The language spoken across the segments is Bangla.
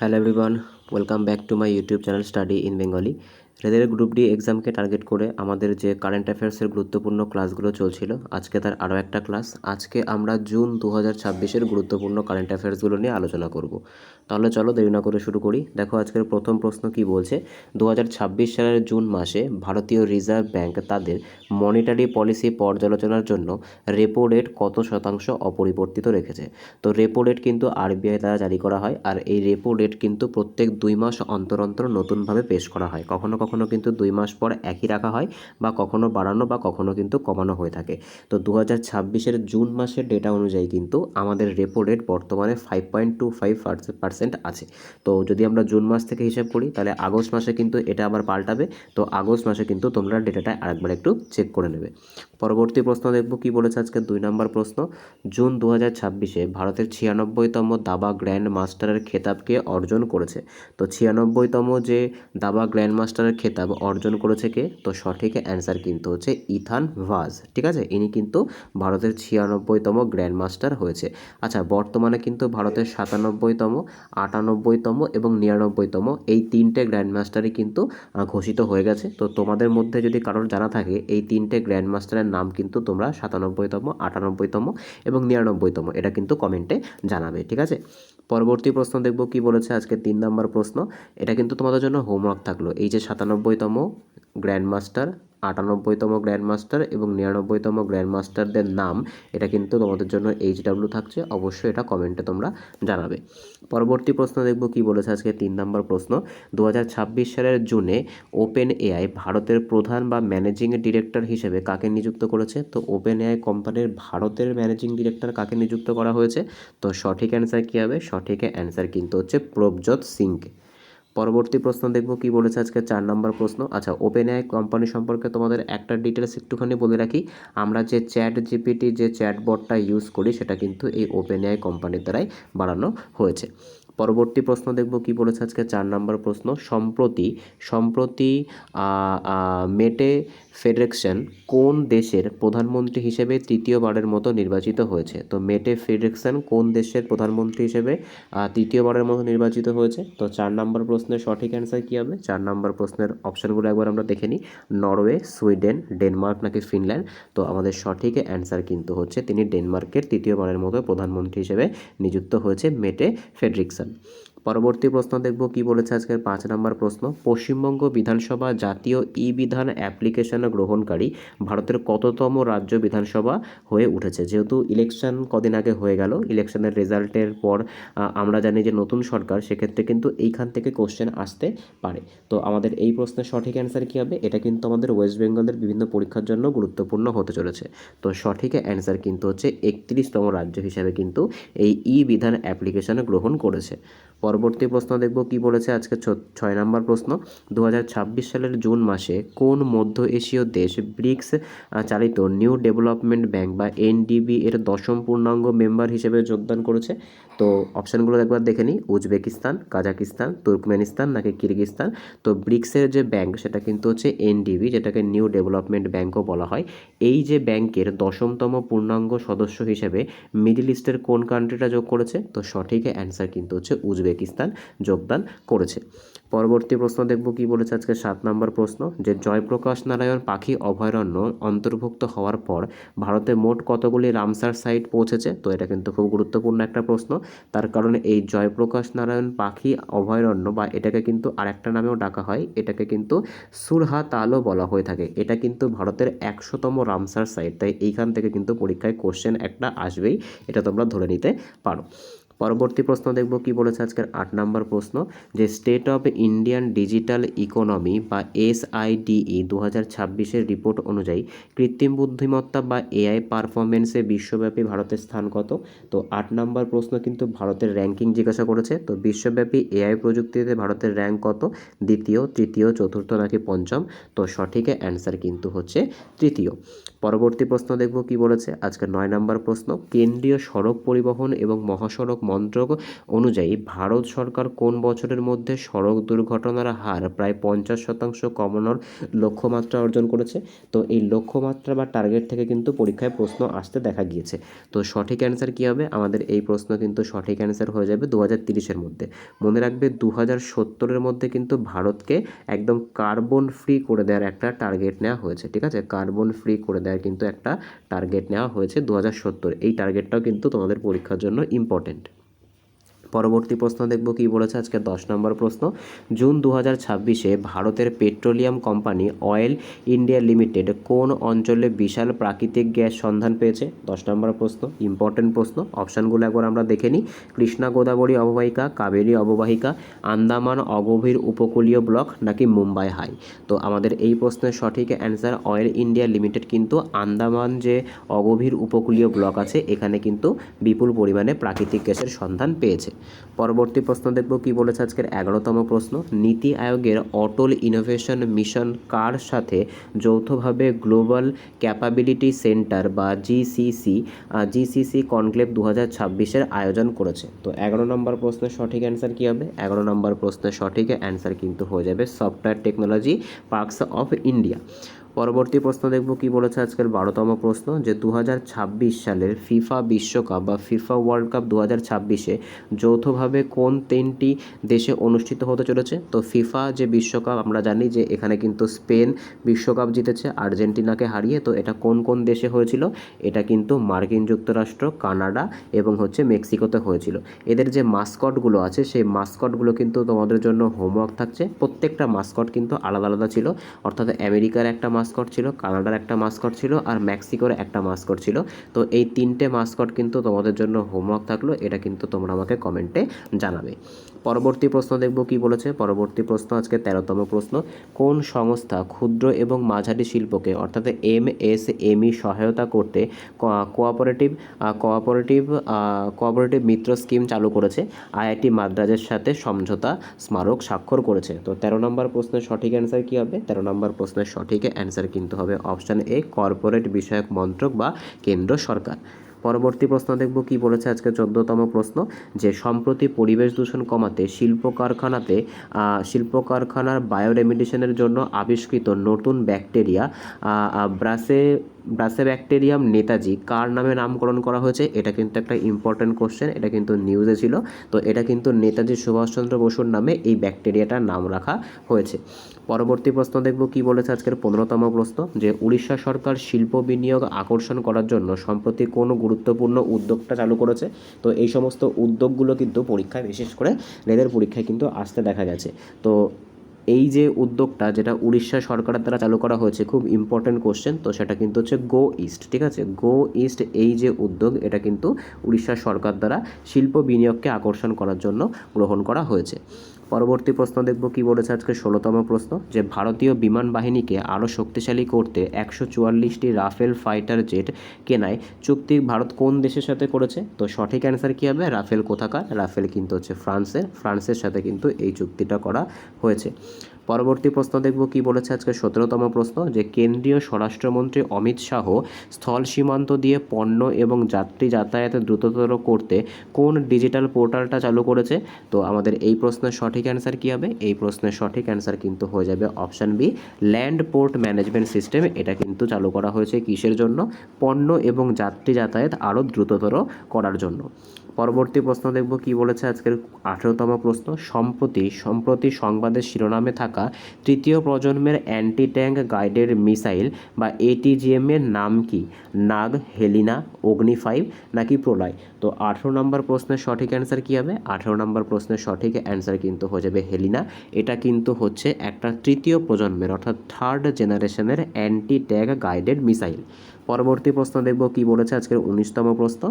Hello everyone, welcome back to my YouTube channel study in Bengali. রেলের গ্রুপ ডি এক্সামকে টার্গেট করে আমাদের যে কারেন্ট অ্যাফেয়ার্সের গুরুত্বপূর্ণ ক্লাসগুলো চলছিল, আজকে তার আরও একটা ক্লাস। আজকে আমরা জুন 2026-এর গুরুত্বপূর্ণ কারেন্ট অ্যাফেয়ার্সগুলো নিয়ে আলোচনা করব। তাহলে চলো দেরি না করে শুরু করি। দেখো আজকের প্রথম প্রশ্ন কি বলছে। 2026 সালের জুন মাসে ভারতীয় রিজার্ভ ব্যাংক তাদের মনিটারি পলিসি পর্যালোচনার জন্য রেপো রেট কত শতাংশ অপরিবর্তিত রেখেছে। তো রেপো রেট কিন্তু আরবিআই দ্বারা জারি করা হয়, আর এই রেপো রেট কিন্তু প্রত্যেক 2 মাস অন্তর অন্তর নতুনভাবে পেশ করা হয়। কখনো কখনো কিন্তু 2 মাস পর একই রাখা হয়, বা কখনো বাড়ানো বা কখনো কিন্তু কমানো হয়ে থাকে। তো 2026-এর জুন মাসের ডেটা অনুযায়ী কিন্তু আমাদের রেপো রেট বর্তমানে 5.25% আছে। তো যদি আমরা জুন মাস থেকে হিসাব করি তাহলে আগস্ট মাসে কিন্তু এটা আবার পাল্টাবে। তো আগস্ট মাসে কিন্তু তোমরা ডেটাটা আরেকবার একটু চেক করে নেবে। পরবর্তী প্রশ্ন দেখব কি বলেছে আজকে 2 নম্বর প্রশ্ন। জুন 2026-এ ভারতের 96তম দাবা গ্র্যান্ড মাস্টারের খেতাবকে অর্জন করেছে। তো 96তম যে দাবা গ্র্যান্ড মাস্টারের খেতাব অর্জন করেছে কে? তো সঠিক অ্যান্সার কিন্তু হচ্ছে ইথান ভাজ। ঠিক আছে, ইনি কিন্তু ভারতের 96তম গ্র্যান্ড মাস্টার হয়েছে। আচ্ছা, বর্তমানে কিন্তু ভারতের 97তম, 98তম এবং 99তম এই তিনটে গ্র্যান্ড মাস্টারই কিন্তু ঘোষিত হয়ে গেছে। তো তোমাদের মধ্যে যদি কারোর জানা থাকে এই তিনটে গ্র্যান্ড মাস্টারের নাম, কিন্তু তোমরা 97তম, 98তম এবং 99তম এটা কিন্তু কমেন্টে জানাবে। ঠিক আছে, পরবর্তী প্রশ্ন দেখব কি বলেছে আজকে 3 নম্বর প্রশ্ন। এটা কিন্তু তোমাদের জন্য হোমওয়ার্ক থাকলো। এই যে 97তম গ্র্যান্ড মাস্টার, 98তম গ্র্যান্ড মাস্টার এবং 99তম গ্র্যান্ড মাস্টারদের নাম, এটা কিন্তু তোমাদের জন্য HW থাকছে। অবশ্যই এটা কমেন্টে তোমরা জানাবে। পরবর্তী প্রশ্ন দেখব কি বলেছে আজকে 3 নম্বর প্রশ্ন। 2026 সালের জুনে ওপেন এআই ভারতের প্রধান বা ম্যানেজিং ডিরেক্টর হিসেবে কাকে নিযুক্ত করেছে। তো ওপেন এআই কোম্পানির ভারতের ম্যানেজিং ডিরেক্টর কাকে নিযুক্ত করা হয়েছে? তো সঠিক অ্যান্সার কী হবে? সঠিক অ্যান্সার কিন্তু হচ্ছে প্রভজ্যোৎ সিংকে। পরবর্তী প্রশ্ন দেখব কি বলেছে আজকে 4 নম্বর প্রশ্ন। আচ্ছা, ওপেন এআই কোম্পানি সম্পর্কে তোমাদের একটা ডিটেলস একটুখানি বলে রাখি। আমরা যে চ্যাট জিপিটি যে চ্যাটবটটা ইউজ করি সেটা কিন্তু এই ওপেন এআই কোম্পানির দ্বারাই বানানো হয়েছে। পরবর্তী প্রশ্ন দেখব কি বলেছে আজকে 4 নম্বর প্রশ্ন। সম্প্রতি মেটে ফেডেরিকসন কোন দেশের প্রধানমন্ত্রী হিসেবে তৃতীয়বারের মতো নির্বাচিত হয়েছে? তো মেটে ফেডেরিকসন কোন দেশের প্রধানমন্ত্রী হিসেবে তৃতীয়বারের মতো নির্বাচিত হয়েছে? তো 4 নম্বর প্রশ্নের সঠিক অ্যান্সার কী হবে? 4 নম্বর প্রশ্নের অপশানগুলো একবার আমরা দেখে নিই। নরওয়ে, সুইডেন, ডেনমার্ক নাকি ফিনল্যান্ড? তো আমাদের সঠিক অ্যান্সার কিন্তু হচ্ছে তিনি ডেনমার্কের তৃতীয়বারের মতো প্রধানমন্ত্রী হিসেবে নিযুক্ত হয়েছে মেটে ফেডরিকসন। পরবর্তী প্রশ্ন দেখব কি বলেছে আজকের 5 নম্বর প্রশ্ন। পশ্চিমবঙ্গ বিধানসভা জাতীয় ই বিধান অ্যাপ্লিকেশন গ্রহণকারী ভারতের কততম রাজ্য বিধানসভা হয়ে উঠেছে? যেহেতু ইলেকশন কদিন আগে হয়ে গেল, ইলেকশনের রেজাল্টের পর আমরা জানি যে নতুন সরকার, সেক্ষেত্রে কিন্তু এইখান থেকে কোশ্চেন আসতে পারে। তো আমাদের এই প্রশ্নের সঠিক অ্যান্সার কী হবে? এটা কিন্তু আমাদের ওয়েস্ট বেঙ্গলের বিভিন্ন পরীক্ষার জন্য গুরুত্বপূর্ণ হতে চলেছে। তো সঠিক অ্যান্সার কিন্তু হচ্ছে 31তম রাজ্য হিসাবে কিন্তু এই ই বিধান অ্যাপ্লিকেশন গ্রহণ করেছে। পরবর্তী প্রশ্ন দেখব কি বলেছে আজকে 6 নম্বর প্রশ্ন। 2026 সালের জুন মাসে কোন মধ্য এশীয় দেশ ব্রিক্স চালিত নিউ ডেভেলপমেন্ট ব্যাংক বা এনডিবি এর 10ম পূর্ণাঙ্গ মেম্বার হিসেবে যোগদান করেছে? তো অপশানগুলো একবার দেখে নিই। উজবেকিস্তান, কাজাকিস্তান, তুর্কমেনিস্তান নাকি কিরগিস্তান? তো ব্রিক্সের যে ব্যাংক সেটা কিন্তু হচ্ছে এনডিবি, যেটাকে নিউ ডেভেলপমেন্ট ব্যাংকও বলা হয়। এই যে ব্যাংকের 10তম পূর্ণাঙ্গ সদস্য হিসেবে মিডল ইস্টের কোন কান্ট্রিটা যোগ করেছে? তো সঠিক অ্যান্সার কিন্তু হচ্ছে উজবেকিস্তান যোগদান করেছে। পরবর্তী প্রশ্ন দেখব কি বলেছে আজকে 7 নম্বর প্রশ্ন। যে জয়প্রকাশ নারায়ণ পাখি অভয়ারণ্য অন্তর্ভুক্ত হওয়ার পর ভারতে মোট কতগুলি রামসার সাইট পৌঁছেছে? তো এটা কিন্তু খুব গুরুত্বপূর্ণ একটা প্রশ্ন। তার কারণে এই জয়প্রকাশ নারায়ণ পাখি অভয়ারণ্য, বা এটাকে কিন্তু আরেকটা নামেও ডাকা হয়, এটাকে কিন্তু সুরহাতালও বলা হয়ে থাকে। এটা কিন্তু ভারতের 100তম রামসার সাইট, তাই এইখান থেকে কিন্তু পরীক্ষায় কোশ্চেন একটা আসবেই, এটা তোমরা ধরে নিতে পারো। পরবর্তী প্রশ্ন দেখব কি বলেছে আজকের 8 নম্বর প্রশ্ন। যে state of Indian digital economy বা SIDE 2026-এর রিপোর্ট অনুযায়ী কৃত্রিম বুদ্ধিমত্তা বা এআই পারফরমেন্সে বিশ্বব্যাপী ভারতের স্থান কত? তো 8 নম্বর প্রশ্ন কিন্তু ভারতের র্যাঙ্কিং জিজ্ঞাসা করেছে। তো বিশ্বব্যাপী এআই প্রযুক্তিতে ভারতের র্যাঙ্ক কত? দ্বিতীয়, তৃতীয়, চতুর্থ নাকি পঞ্চম? তো সঠিক অ্যান্সার কিন্তু হচ্ছে তৃতীয়। পরবর্তী প্রশ্ন দেখব কি বলেছে আজকে 9 নম্বর প্রশ্ন, কেন্দ্রীয় সড়ক পরিবহন এবং মহাসড়ক মন্ত্রক অনুযায়ী ভারত সরকার কোন বছরের মধ্যে সড়ক দুর্ঘটনার হার প্রায় 50% কমানোর লক্ষ্যমাত্রা অর্জন করেছে? তো এই লক্ষ্যমাত্রা বা টার্গেট থেকে কিন্তু পরীক্ষায় প্রশ্ন আসতে দেখা গিয়েছে। তো সঠিক অ্যান্সার কী হবে? আমাদের এই প্রশ্ন কিন্তু সঠিক অ্যান্সার হয়ে যাবে 2030-এর মধ্যে। মনে রাখবে 2070-এর মধ্যে কিন্তু ভারতকে একদম কার্বন ফ্রি করে দেওয়ার একটা টার্গেট নেওয়া হয়েছে, ঠিক আছে? কার্বন ফ্রি করে দেওয়ার কিন্তু একটা টার্গেট নেওয়া হয়েছে 2070। এই টার্গেটটাও কিন্তু তোমাদের পরীক্ষার জন্য ইম্পর্টেন্ট। পরবর্তী প্রশ্ন দেখব কি বলেছে আজকে 10 নম্বর প্রশ্ন, জুন 2026-এ ভারতের petroleum company oil India limited কোন অঞ্চলে বিশাল প্রাকৃতিক গ্যাস সন্ধান পেয়েছে? 10 নম্বর প্রশ্ন, ইম্পর্টেন্ট প্রশ্ন। অপশানগুলো একবার আমরা দেখে নিই। কৃষ্ণা গোদাবরী অববাহিকা, কাবেরী অববাহিকা, আন্দামান অগভীর উপকূলীয় ব্লক নাকি মুম্বাই হাই? তো আমাদের এই প্রশ্নের সঠিক অ্যান্সার অয়েল ইন্ডিয়া লিমিটেড কিন্তু আন্দামান যে অগভীর উপকূলীয় ব্লক আছে এখানে কিন্তু বিপুল পরিমাণে প্রাকৃতিক গ্যাসের সন্ধান পেয়েছে। পরবর্তী প্রশ্ন দেখব কি বলেছে আজকের 11তম প্রশ্ন, নীতি আয়োগের অটল ইনোভেশন মিশন কার সাথে যৌথভাবে গ্লোবাল ক্যাপাবিলিটি সেন্টার বা জিসিসি কনক্লেভ 2026-এর আয়োজন করেছে? তো 11 নম্বর প্রশ্নের সঠিক অ্যান্সার কী হবে? 11 নম্বর প্রশ্নের সঠিক অ্যান্সার কিন্তু হয়ে যাবে software technology parks of India. পরবর্তী প্রশ্ন দেখব কি বলেছে আজকের 12তম প্রশ্ন, যে 2026 সালের ফিফা বিশ্বকাপ বা ফিফা ওয়ার্ল্ড কাপ 2026-এ যৌথভাবে কোন 3টি দেশে অনুষ্ঠিত হতে চলেছে? তো ফিফা যে বিশ্বকাপ আমরা জানি যে এখানে কিন্তু স্পেন বিশ্বকাপ জিতেছে আর্জেন্টিনাকে হারিয়ে। তো এটা কোন কোন দেশে হয়েছিল? এটা কিন্তু মার্কিন যুক্তরাষ্ট্র, কানাডা এবং মেক্সিকোতে হয়েছিল। এদের যে মাস্কটগুলো আছে সেই মাস্কটগুলো কিন্তু তোমাদের জন্য হোমওয়ার্ক থাকছে। প্রত্যেকটা মাস্কট কিন্তু আলাদা আলাদা ছিল, অর্থাৎ আমেরিকার একটা মাস্কট ছিল, কানাডার একটা মাস্কট ছিল আর মেক্সিকোর একটা মাস্কট ছিল। তো এই 3টে মাস্কট কিন্তু তোমাদের জন্য হোমওয়ার্ক থাকলো, এটা কিন্তু তোমরা আমাকে কমেন্টে জানাবে। পরবর্তী প্রশ্ন দেখব কি বলেছে। পরবর্তী প্রশ্ন আজকে 13তম প্রশ্ন, কোন সংস্থা ক্ষুদ্র এবং মাঝারি শিল্পকে অর্থাৎ এমএসএমই সহায়তা করতে কোঅপারেটিভ মিত্র স্কিম চালু করেছে? আইআইটি মাদ্রাজের সাথে সমঝোতা স্মারক স্বাক্ষর করেছে। তো 13 নম্বর প্রশ্নের সঠিক অ্যান্সার কী হবে? 13 নম্বর প্রশ্নের সঠিক অ্যান্সার কিন্তু হবে অপশান এ, কর্পোরেট বিষয়ক মন্ত্রক বা কেন্দ্র সরকার। পরবর্তী প্রশ্ন দেখব কি বলেছে আজকে 14তম প্রশ্ন, যে সম্প্রতি পরিবেশ দূষণ কমাতে শিল্প কারখানার বায়োরেমিডিশনের জন্য আবিষ্কৃত নতুন ব্যাকটেরিয়া ব্যাকটেরিয়াম নেতাজি কার নামে নামকরণ করা হয়েছে? এটা কিন্তু একটা ইম্পর্টেন্ট কোশ্চেন, এটা কিন্তু নিউজে ছিল। তো এটা কিন্তু নেতাজি সুভাষচন্দ্র বসুর নামে এই ব্যাকটেরিয়াটার নাম রাখা হয়েছে। পরবর্তী প্রশ্ন দেখব কি বলেছে আজকের 15তম প্রশ্ন, যে উড়িষ্যা সরকার শিল্প বিনিয়োগ আকর্ষণ করার জন্য সম্প্রতি কোন গুরুত্বপূর্ণ উদ্যোগটা চালু করেছে? তো এই সমস্ত উদ্যোগগুলো কিন্তু পরীক্ষায় বিশেষ করে রেলের পরীক্ষায় কিন্তু আসতে দেখা গেছে। তো এই যে উদ্যোগটা যেটা উড়িষ্যা সরকারের দ্বারা চালু করা হয়েছে, খুব ইম্পর্টেন্ট কোশ্চেন, তো সেটা কিন্তু হচ্ছে গো ইস্ট, ঠিক আছে? গো ইস্ট এই যে উদ্যোগ এটা কিন্তু উড়িষ্যা সরকার দ্বারা শিল্প বিনিয়োগকে আকর্ষণ করার জন্য গ্রহণ করা হয়েছে। পরবর্তী প্রশ্ন দেখব কি বলেছে আজকে 16তম প্রশ্ন, যে ভারতীয় বিমান বাহিনীকে আরও শক্তিশালী করতে 144টি রাফেল ফাইটার জেট কেনায় চুক্তি ভারত কোন দেশের সাথে করেছে? তো সঠিক অ্যান্সার কী হবে? রাফেল কোথাকার? রাফেল কিন্তু হচ্ছে ফ্রান্সের সাথে কিন্তু এই চুক্তিটা করা হয়েছে। পরবর্তী প্রশ্ন দেখব কি বলেছে আজকে 17তম প্রশ্ন, যে কেন্দ্রীয় স্বরাষ্ট্রমন্ত্রী অমিত শাহ স্থল সীমান্ত দিয়ে পণ্য এবং যাত্রী যাতায়াত দ্রুততর করতে কোন ডিজিটাল পোর্টালটা চালু করেছে? তো আমাদের এই প্রশ্নের সঠিক অ্যান্সার কী হবে? এই প্রশ্নের সঠিক অ্যান্সার কিন্তু হয়ে যাবে option B, land port management system. এটা কিন্তু চালু করা হয়েছে কিসের জন্য? পণ্য এবং যাত্রী যাতায়াত আরও দ্রুততর করার জন্য। পরবর্তী প্রশ্ন দেখব কি বলেছে আজকের 18তম প্রশ্ন, সম্প্রতি সংবাদের শিরোনামে থাকা তৃতীয় প্রজন্মের অ্যান্টি ট্যাঙ্ক গাইডেড মিসাইল বা এটিজিএম এর নাম কি? নাগ, হেলিনা, অগ্নি 5 নাকি প্রলয়? তো 18 নম্বর প্রশ্নের সঠিক অ্যান্সার কী হবে? 18 নম্বর প্রশ্নের সঠিক অ্যান্সার কিন্তু হয়ে যাবে হেলিনা। এটা কিন্তু হচ্ছে একটা তৃতীয় প্রজন্মের অর্থাৎ থার্ড জেনারেশনের অ্যান্টি ট্যাঙ্ক গাইডেড মিসাইল। পরবর্তী প্রশ্ন দেখব কি বলেছে আজকের 19তম প্রশ্ন,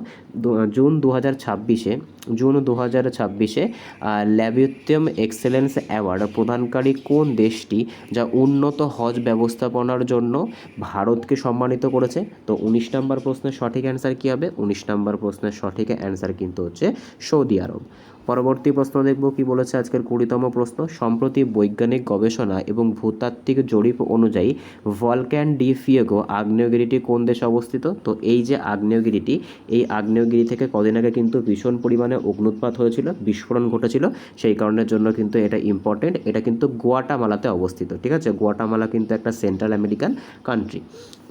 জুন 2026-এ ল্যাবিউটিয়াম এক্সেলেন্স অ্যাওয়ার্ড প্রদানকারী কোন দেশটি যা উন্নত হজ ব্যবস্থাপনার জন্য ভারতকে সম্মানিত করেছে? তো 19 নম্বর প্রশ্নের সঠিক অ্যান্সার কী হবে? 19 নম্বর প্রশ্নের সঠিক অ্যান্সার কিন্তু হচ্ছে সৌদি আরব। পরবর্তী প্রশ্ন দেখব কি বলেছে আজকের 20তম প্রশ্ন, সম্প্রতি বৈজ্ঞানিক গবেষণা এবং ভূতাত্ত্বিক জরিপ অনুযায়ী ভলক্যান ডি ফিয়েগো আগ্নেয়গিরিটি কোন দেশে অবস্থিত? তো এই যে আগ্নেয়গিরিটি, এই আগ্নেয়গিরি থেকে কদিন আগে কিন্তু ভীষণ পরিমাণে অগ্নুৎপাত হয়েছিল, বিস্ফোরণ ঘটেছিল, সেই কারণের জন্য কিন্তু এটা ইম্পর্টেন্ট। এটা কিন্তু গুয়াটামালাতে অবস্থিত, ঠিক আছে? গুয়াটামালা কিন্তু একটা সেন্ট্রাল আমেরিকান কান্ট্রি।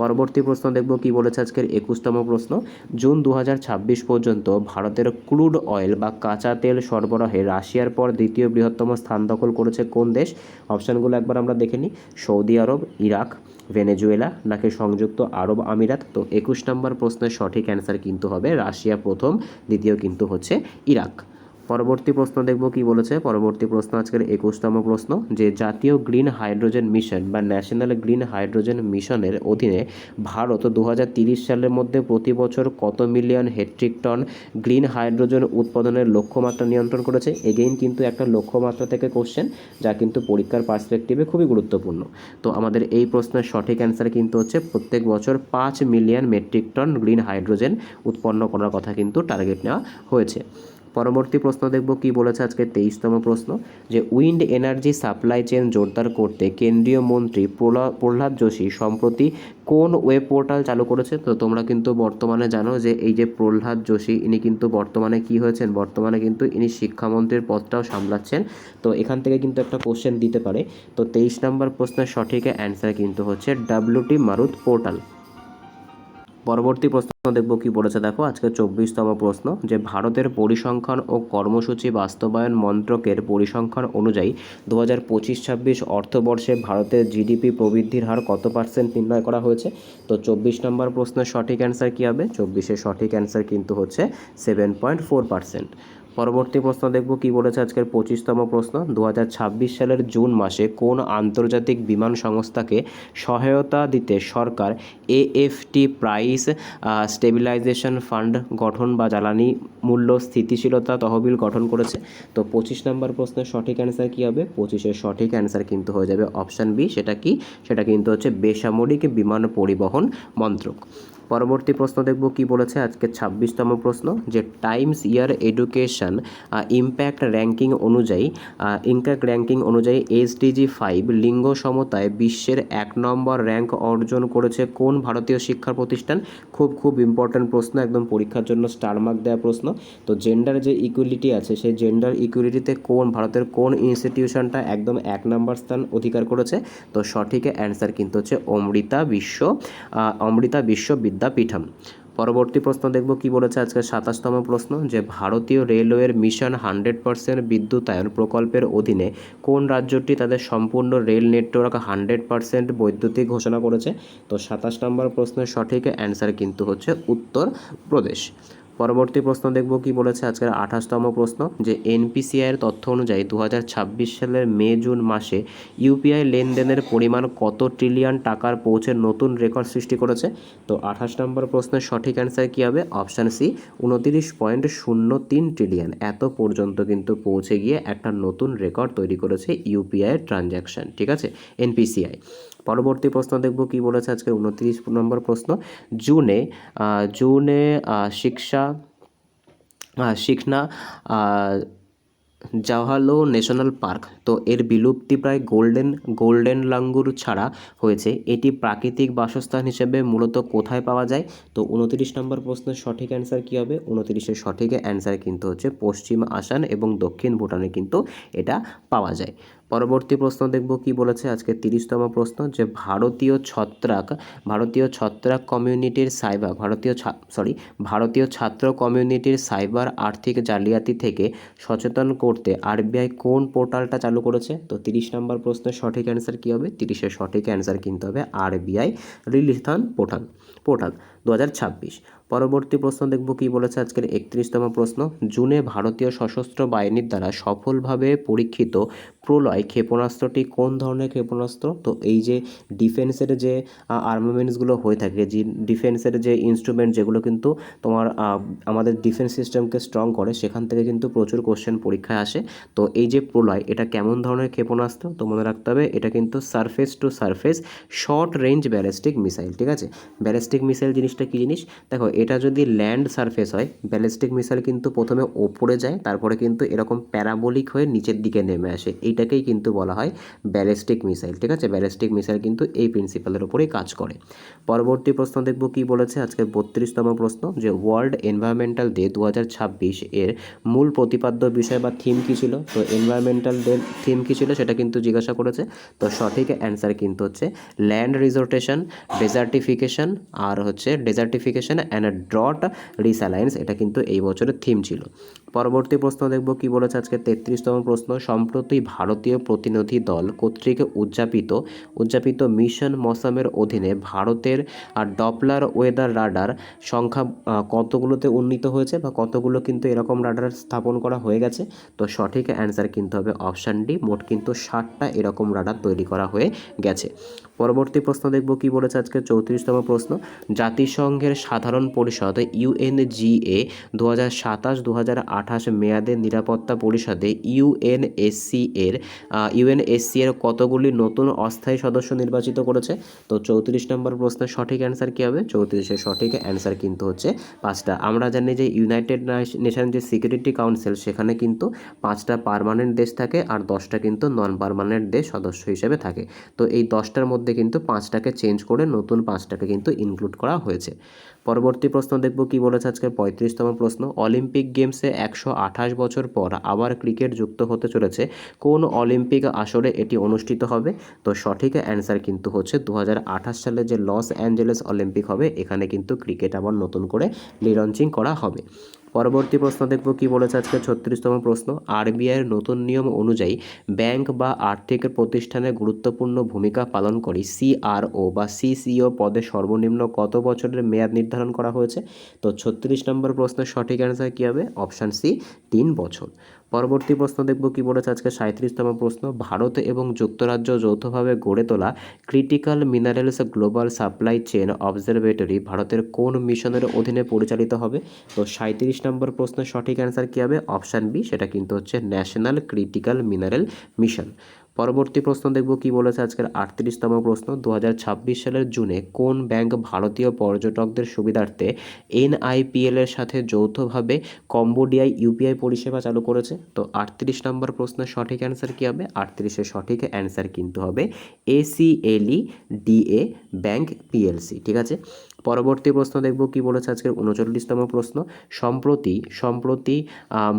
পরবর্তী প্রশ্ন দেখব কি বলেছে আজকের 21তম প্রশ্ন, জুন 2026 পর্যন্ত ভারতের ক্রুড অয়েল বা কাঁচা তেল সরবরাহে রাশিয়ার পর দ্বিতীয় বৃহত্তম স্থান দখল করেছে কোন দেশ? অপশানগুলো একবার আমরা দেখে নিই। সৌদি আরব, ইরাক, ভেনেজুয়েলা নাকি সংযুক্ত আরব আমিরাত? তো 21 নম্বর প্রশ্নের সঠিক অ্যান্সার কিন্তু হবে রাশিয়া প্রথম, দ্বিতীয় কিন্তু হচ্ছে ইরাক। পরবর্তী প্রশ্ন দেখব কি বলেছে। পরবর্তী প্রশ্ন আজকের 21তম প্রশ্ন, যে জাতীয় গ্রিন হাইড্রোজেন মিশন বা ন্যাশনাল গ্রিন হাইড্রোজেন মিশনের অধীনে ভারত 2030 সালের মধ্যে প্রতি বছর কত million metric ton green hydrogen উৎপাদনের লক্ষ্যমাত্রা নিয়ন্ত্রণ করেছে? এগেইন কিন্তু একটা লক্ষ্যমাত্রা থেকে কোশ্চেন, যা কিন্তু পরীক্ষার পার্সপেক্টিভে খুবই গুরুত্বপূর্ণ। তো আমাদের এই প্রশ্নের সঠিক অ্যান্সার কিন্তু হচ্ছে প্রত্যেক বছর 5 million metric ton green hydrogen উৎপন্ন করার কথা কিন্তু টার্গেট নেওয়া হয়েছে। পরবর্তী প্রশ্ন দেখব কি বলেছে আজকে 23তম প্রশ্ন, যে উইন্ড এনার্জি সাপ্লাই চেন জোরদার করতে কেন্দ্রীয় মন্ত্রী প্রহ্লাদ যোশী সম্প্রতি কোন ওয়েব পোর্টাল চালু করেছে? তো তোমরা কিন্তু বর্তমানে জানো যে এই যে প্রহ্লাদ যোশী, ইনি কিন্তু বর্তমানে কি হয়েছেন, বর্তমানে কিন্তু ইনি শিক্ষামন্ত্রীর পদটাও সামলাচ্ছেন। তো এখান থেকে কিন্তু একটা কোশ্চেন দিতে পারে। তো 23 নম্বর প্রশ্নের সঠিক অ্যান্সার কিন্তু হচ্ছে WT মারুত পোর্টাল। পরবর্তী প্রশ্ন দেখব কি বলেছে, দেখো আজকে 24তম প্রশ্ন, যে ভারতের পরিসংখ্যান ও কর্মসূচি বাস্তবায়ন মন্ত্রকের পরিসংখ্যান অনুযায়ী 2025-26 অর্থবর্ষে ভারতের জিডিপি প্রবৃদ্ধির হার কত % নির্ণয় করা হয়েছে? তো 24 নম্বর প্রশ্নের সঠিক অ্যান্সার কী হবে? 24-এর সঠিক অ্যান্সার কিন্তু হচ্ছে 7.4%। পরবর্তী প্রশ্ন দেখব কি বলেছে আজকের 25তম প্রশ্ন, 2026 সালের জুন মাসে কোন আন্তর্জাতিক বিমান সংস্থাকে সহায়তা দিতে সরকার AFT প্রাইস স্টেবিলাইজেশন ফান্ড গঠন বা জ্বালানি মূল্য স্থিতিশীলতা তহবিল গঠন করেছে? তো 25 নম্বর প্রশ্নের সঠিক অ্যান্সার কী হবে? 25-এর সঠিক অ্যান্সার কিন্তু হয়ে যাবে অপশান বি। সেটা কি? সেটা কিন্তু হচ্ছে বেসামরিক বিমান পরিবহন মন্ত্রক। পরবর্তী প্রশ্ন দেখব কি বলেছে আজকে 26তম প্রশ্ন, যে টাইমস ইয়ার এডুকেশন ইম্প্যাক্ট র্যাঙ্কিং অনুযায়ী SDG 5 লিঙ্গ সমতায় বিশ্বের 1 নম্বর র্যাঙ্ক অর্জন করেছে কোন ভারতীয় শিক্ষা প্রতিষ্ঠান? খুব ইম্পর্ট্যান্ট প্রশ্ন, একদম পরীক্ষার জন্য স্টার মার্ক দেওয়া প্রশ্ন। তো জেন্ডার যে ইকুয়ালিটি আছে, সেই জেন্ডার ইকুয়ালিটিতে ভারতের কোন ইনস্টিটিউশনটা একদম 1 নম্বর স্থান অধিকার করেছে? তো সঠিক অ্যান্সার কিন্তু হচ্ছে অমৃতা বিশ্ব বিদ্যাপীঠম। পরবর্তী প্রশ্ন দেখব কি বলেছে আজকে 27তম প্রশ্ন, যে ভারতীয় রেলওয়ের মিশন 100% বিদ্যুতায়ন প্রকল্পের অধীনে কোন রাজ্যটি তাদের সম্পূর্ণ রেল নেটওয়ার্ক 100% বৈদ্যুতিক ঘোষণা করেছে? তো 27 নম্বর প্রশ্নের সঠিক অ্যান্সার কিন্তু হচ্ছে উত্তর প্রদেশ। পরবর্তী প্রশ্ন দেখব কি বলেছে আজকের 28তম প্রশ্ন, যে NPCI এর তথ্য অনুযায়ী 2026 সালের মে-জুন মাসে ইউপিআই লেনদেনের পরিমাণ কত ট্রিলিয়ন টাকার পৌঁছে নতুন রেকর্ড সৃষ্টি করেছে? তো 28 নম্বর প্রশ্নের সঠিক অ্যান্সার কী হবে? Option C, 29.03 trillion. এত পর্যন্ত কিন্তু পৌঁছে গিয়ে একটা নতুন রেকর্ড তৈরি করেছে ইউপিআই এর ট্রানজ্যাকশন, ঠিক আছে, NPCI। পরবর্তী প্রশ্ন দেখব কি বলেছে আজকে 29 নম্বর প্রশ্ন, জুনে শিখনা জাওহালো ন্যাশনাল পার্ক, তো এর বিলুপ্তি প্রায় গোল্ডেন লাঙ্গুর ছাড়া হয়েছে। এটি প্রাকৃতিক বাসস্থান হিসেবে মূলত কোথায় পাওয়া যায়? তো 29 নম্বর প্রশ্নের সঠিক অ্যান্সার কী হবে? 29-এর সঠিক অ্যান্সার কিন্তু হচ্ছে পশ্চিম আসাম এবং দক্ষিণ ভুটানে কিন্তু এটা পাওয়া যায়। পরবর্তী প্রশ্ন দেখব কি বলেছে আজকে 30তম প্রশ্ন, যে ভারতীয় ছাত্র কমিউনিটির সাইবার আর্থিক জালিয়াতি থেকে সচেতন করতে RBI কোন পোর্টালটা চালু করেছে? তো 30 নম্বর প্রশ্নের সঠিক অ্যান্সার কী হবে? 30-এর সঠিক অ্যান্সার কিন্তু হবে RBI রিলিথান পোর্টাল 2026। পরবর্তী প্রশ্ন দেখব কি বলেছে আজকের 31তম প্রশ্ন, জুনে ভারতীয় সশস্ত্র বাহিনীর দ্বারা সফলভাবে পরীক্ষিত প্রলয় ক্ষেপণাস্ত্রটি কোন ধরনের ক্ষেপণাস্ত্র? তো এই যে ডিফেন্সের যে আর্মামেন্টসগুলো হয়ে থাকে, যে ডিফেন্সের যে ইনস্ট্রুমেন্ট যেগুলো কিন্তু তোমার আমাদের ডিফেন্স সিস্টেমকে স্ট্রং করে, সেখান থেকে কিন্তু প্রচুর কোশ্চেন পরীক্ষায় আসে। তো এই যে প্রলয়, এটা কেমন ধরনের ক্ষেপণাস্ত্র? তো মনে রাখতে হবে এটা কিন্তু surface two surface short range ballistic missile, ঠিক আছে। ব্যালিস্টিক মিসাইল জিনিসটা কী জিনিস? দেখো এটা যদি ল্যান্ড সারফেস হয়, ব্যালিস্টিক মিসাইল কিন্তু প্রথমে ওপরে যায়, তারপরে কিন্তু এরকম প্যারাবোলিক হয়ে নিচের দিকে নেমে আসে, এইটাকেই কিন্তু বলা হয় ব্যালিস্টিক মিসাইল। ঠিক আছে, ব্যালিস্টিক মিসাইল কিন্তু এই প্রিন্সিপালের উপরেই কাজ করে। পরবর্তী প্রশ্ন দেখব কি বলেছে আজকের 32তম প্রশ্ন, যে ওয়ার্ল্ড এনভায়রনমেন্টাল ডে 2026 এর মূল প্রতিপাদ্য বিষয় বা থিম কী ছিল? তো এনভায়রনমেন্টাল ডে থিম কী ছিল সেটা কিন্তু জিজ্ঞাসা করেছে। তো সঠিক অ্যান্সার কিন্তু হচ্ছে ল্যান্ড রিজোর্টেশন, ডেজার্টিফিকেশন, আর হচ্ছে ডেজার্টিফিকেশন অ্যান্ড ড্রট রিসালায়েন্স, এটা কিন্তু এই বছরের থিম ছিল। পরবর্তী প্রশ্ন দেখব কি বলেছে আজকে 33তম প্রশ্ন, সম্প্রতি ভারতীয় প্রতিনিধি দল কর্তৃক উদযাপিত মিশন মৌসুমের অধীনে ভারতের ডপলার ওয়েদার রাডার সংখ্যা কতগুলোতে উন্নীত হয়েছে, বা কতগুলো কিন্তু এরকম রাডার স্থাপন করা হয়ে গেছে? তো সঠিক অ্যান্সার কিন্তু হবে অপশান ডি, মোট কিন্তু 60টা এরকম রাডার তৈরি করা হয়ে গেছে। পরবর্তী প্রশ্ন দেখব কি বলেছে আজকে 34তম প্রশ্ন, জাতিসংঘের সাধারণ পরিষদ UNGA 2027-2028 মেয়াদের নিরাপত্তা পরিষদে ইউএনএসসি এর কতগুলি নতুন অস্থায়ী সদস্য নির্বাচিত করেছে? তো 34 নম্বর প্রশ্নের সঠিক অ্যান্সার কী হবে? 34-এর সঠিক অ্যান্সার কিন্তু হচ্ছে 5টা। আমরা জানি যে ইউনাইটেড নেশন যে সিকিউরিটি কাউন্সিল, সেখানে কিন্তু 5টা পার্মানেন্ট দেশ থাকে আর 10টা কিন্তু নন পার্মানেন্ট দেশ সদস্য হিসেবে থাকে। তো এই 10টার মধ্যে কিন্তু 5টাকে চেঞ্জ করে নতুন 5টাকে কিন্তু ইনক্লুড করা হয়েছে। পরবর্তী প্রশ্ন দেখব কি বলেছে আজকে 35তম প্রশ্ন, অলিম্পিক গেমসে 128 বছর পর আবার ক্রিকেট যুক্ত হতে চলেছে, কোন অলিম্পিক আসরে এটি অনুষ্ঠিত হবে? তো সঠিক অ্যান্সার কিন্তু হচ্ছে 2028 সালে যে লস অ্যাঞ্জেলেস অলিম্পিক হবে, এখানে কিন্তু ক্রিকেট আবার নতুন করে রিলঞ্চিং করা হবে। পরবর্তী প্রশ্ন দেখব কি বলেছে আজকে 36তম প্রশ্ন, আরবিআইয়ের নতুন নিয়ম অনুযায়ী ব্যাংক বা আর্থিক প্রতিষ্ঠানে গুরুত্বপূর্ণ ভূমিকা পালন করে CRO বা CCO পদে সর্বনিম্ন কত বছরের মেয়াদ নির্ধারণ করা হয়েছে? তো 36 নম্বর প্রশ্নের সঠিক অ্যান্সার কী হবে? অপশান সি, 3 বছর। পরবর্তী প্রশ্ন দেখব কি বলেছে আজকে 37তম প্রশ্ন, ভারত এবং যুক্তরাজ্য যৌথভাবে গড়ে তোলা critical minerals global supply chain observatory ভারতের কোন মিশনের অধীনে পরিচালিত হবে? তো 37 নম্বর প্রশ্নের সঠিক অ্যান্সার কী হবে? অপশান বি, সেটা কিন্তু হচ্ছে ন্যাশনাল ক্রিটিক্যাল মিনারেল মিশন। পরবর্তী প্রশ্ন দেখব কি বলেছে আজকের 38তম প্রশ্ন, 2026 সালের জুনে কোন ব্যাংক ভারতীয় পর্যটকদের সুবিধার্থে NIPL এর সাথে যৌথভাবে কম্বোডিয়ায় UPI পরিষেবা চালু করেছে? তো 38 নম্বর প্রশ্নের সঠিক অ্যান্সার কী হবে? 38-এর সঠিক অ্যান্সার কিন্তু হবে ACLEDA ব্যাংক PLC। ঠিক আছে, পরবর্তী প্রশ্ন দেখব কি বলেছে আজকের 39তম প্রশ্ন, সম্প্রতি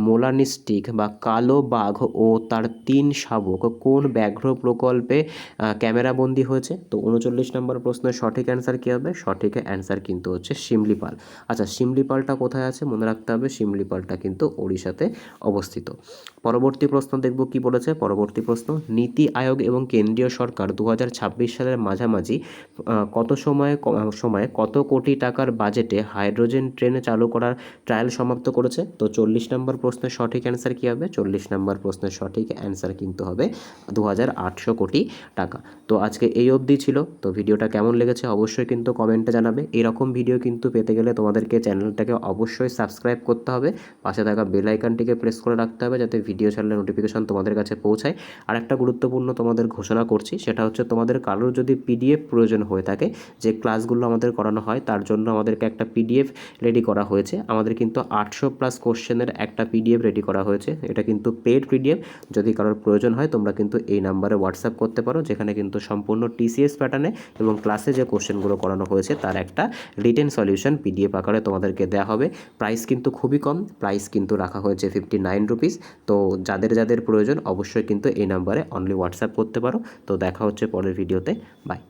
মোলানিস্টিক বা কালো বাঘ ও তার 3 শাবক কোন ব্যাঘ্র প্রকল্পে ক্যামেরাবন্দি হয়েছে? তো 39 নম্বর প্রশ্নের সঠিক অ্যান্সার কী হবে? সঠিক অ্যান্সার কিন্তু হচ্ছে শিমলিপাল। আচ্ছা, শিমলিপালটা কোথায় আছে মনে রাখতে হবে, শিমলিপালটা কিন্তু ওড়িশাতে অবস্থিত। পরবর্তী প্রশ্ন দেখব কি বলেছে। পরবর্তী প্রশ্ন, নীতি আয়োগ এবং কেন্দ্রীয় সরকার 2026 সালের মাঝামাঝি কত সময়ে কত কোটি টাকার বাজেটে হাইড্রোজেন ট্রেন চালু করার ট্রায়াল সমাপ্ত করেছে? তো 40 নম্বর প্রশ্নের সঠিক অ্যান্সার কী হবে? 40 নম্বর প্রশ্নের সঠিক অ্যান্সার কিন্তু হবে 2800 কোটি টাকা। তো আজকে এই অবধি ছিল। তো ভিডিওটা কেমন লেগেছে অবশ্যই কিন্তু কমেন্টে জানাবে। এরকম ভিডিও কিন্তু পেতে গেলে তোমাদেরকে চ্যানেলটাকে অবশ্যই সাবস্ক্রাইব করতে হবে, পাশে থাকা বেল আইকনটিকে প্রেস করে রাখতে হবে যাতে ভিডিও ছাড়লে নোটিফিকেশন তোমাদের কাছে পৌঁছায়। আর একটা গুরুত্বপূর্ণ তোমাদের ঘোষণা করছি, সেটা হচ্ছে তোমাদের কারোর যদি PDF প্রয়োজন হয়ে থাকে, যে ক্লাসগুলো আমাদের করানো হয় তার জন্য আমাদেরকে একটা PDF রেডি করা হয়েছে। আমাদের কিন্তু 800+ কোশ্চেনের একটা PDF রেডি করা হয়েছে। এটা কিন্তু পেড PDF। যদি কারোর প্রয়োজন হয় তোমরা কিন্তু এই নাম্বারে হোয়াটসঅ্যাপ করতে পারো, যেখানে কিন্তু সম্পূর্ণ TCS প্যাটার্নে এবং ক্লাসে যে কোশ্চেনগুলো করানো হয়েছে তার একটা রিটেন সলিউশন PDF আকারে তোমাদেরকে দেওয়া হবে। প্রাইস কিন্তু খুবই কম, প্রাইস কিন্তু রাখা হয়েছে 59 রুপিস। তো যাদের প্রয়োজন অবশ্যই কিন্তু এই নাম্বারে অনলি হোয়াটসঅ্যাপ করতে পারো। তো দেখা হচ্ছে পরের ভিডিওতে, বাই।